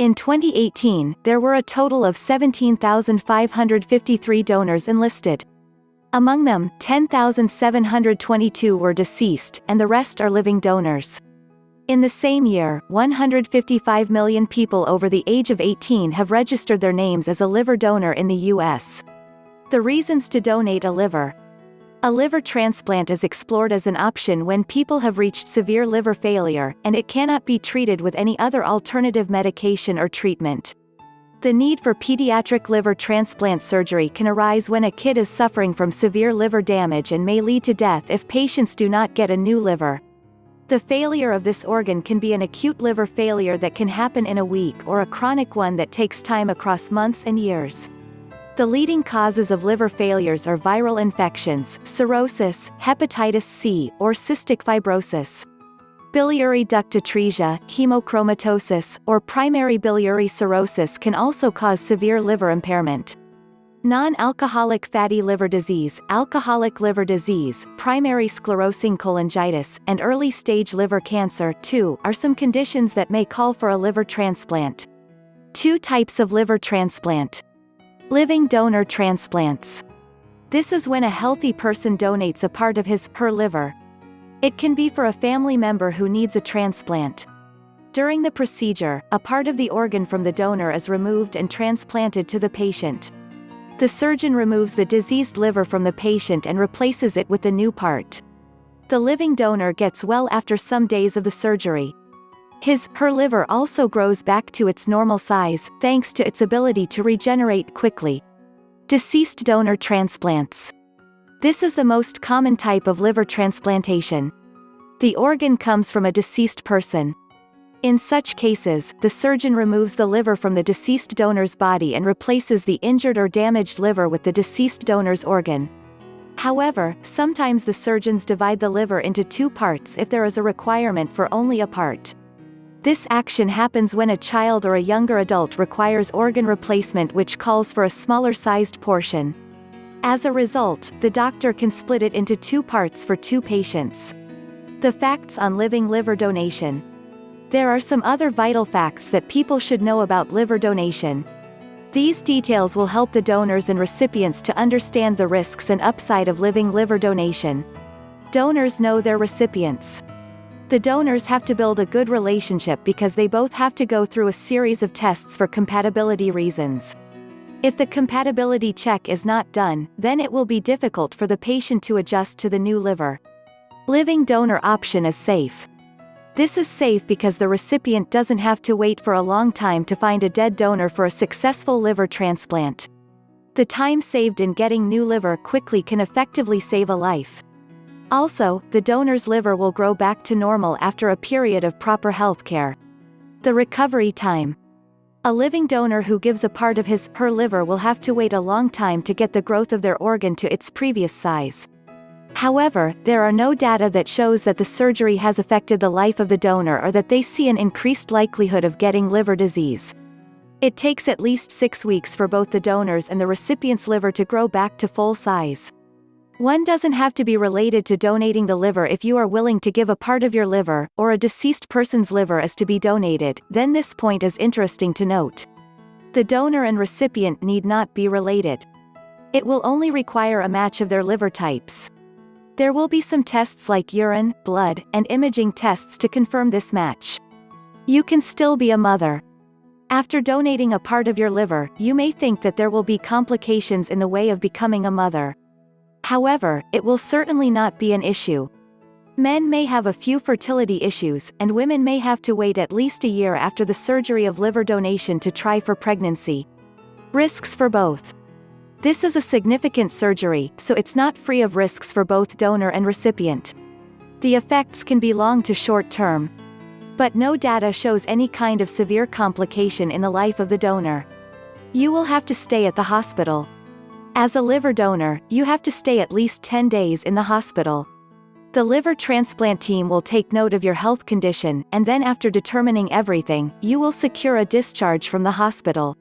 In 2018, there were a total of 17,553 donors enlisted. Among them, 10,722 were deceased, and the rest are living donors. In the same year, 155 million people over the age of 18 have registered their names as a liver donor in the U.S. The reasons to donate a liver. A liver transplant is explored as an option when people have reached severe liver failure, and it cannot be treated with any other alternative medication or treatment. The need for pediatric liver transplant surgery can arise when a kid is suffering from severe liver damage and may lead to death if patients do not get a new liver. The failure of this organ can be an acute liver failure that can happen in a week or a chronic one that takes time across months and years. The leading causes of liver failures are viral infections, cirrhosis, hepatitis C, or cystic fibrosis. Biliary duct atresia, hemochromatosis, or primary biliary cirrhosis can also cause severe liver impairment. Non-alcoholic fatty liver disease, alcoholic liver disease, primary sclerosing cholangitis, and early-stage liver cancer, too, are some conditions that may call for a liver transplant. 2 types of liver transplant. Living donor transplants. This is when a healthy person donates a part of his/her liver. It can be for a family member who needs a transplant. During the procedure, a part of the organ from the donor is removed and transplanted to the patient. The surgeon removes the diseased liver from the patient and replaces it with the new part. The living donor gets well after some days of the surgery. His/her liver also grows back to its normal size, thanks to its ability to regenerate quickly. Deceased donor transplants. This is the most common type of liver transplantation. The organ comes from a deceased person. In such cases, the surgeon removes the liver from the deceased donor's body and replaces the injured or damaged liver with the deceased donor's organ. However, sometimes the surgeons divide the liver into 2 parts if there is a requirement for only a part. This action happens when a child or a younger adult requires organ replacement, which calls for a smaller-sized portion. As a result, the doctor can split it into 2 parts for 2 patients. The facts on living liver donation. There are some other vital facts that people should know about liver donation. These details will help the donors and recipients to understand the risks and upside of living liver donation. Donors know their recipients. The donors have to build a good relationship because they both have to go through a series of tests for compatibility reasons. If the compatibility check is not done, then it will be difficult for the patient to adjust to the new liver. Living donor option is safe. This is safe because the recipient doesn't have to wait for a long time to find a dead donor for a successful liver transplant. The time saved in getting new liver quickly can effectively save a life. Also, the donor's liver will grow back to normal after a period of proper health care. The recovery time. A living donor who gives a part of his/her liver will have to wait a long time to get the growth of their organ to its previous size. However, there are no data that shows that the surgery has affected the life of the donor or that they see an increased likelihood of getting liver disease. It takes at least 6 weeks for both the donors and the recipient's liver to grow back to full size. One doesn't have to be related to donating the liver if you are willing to give a part of your liver, or a deceased person's liver is to be donated, then this point is interesting to note. The donor and recipient need not be related. It will only require a match of their liver types. There will be some tests like urine, blood, and imaging tests to confirm this match. You can still be a mother. After donating a part of your liver, you may think that there will be complications in the way of becoming a mother. However, it will certainly not be an issue. Men may have a few fertility issues, and women may have to wait at least a year after the surgery of liver donation to try for pregnancy. Risks for both. This is a significant surgery, so it's not free of risks for both donor and recipient. The effects can be long to short term. But no data shows any kind of severe complication in the life of the donor. You will have to stay at the hospital. As a liver donor, you have to stay at least 10 days in the hospital. The liver transplant team will take note of your health condition, and then after determining everything, you will secure a discharge from the hospital.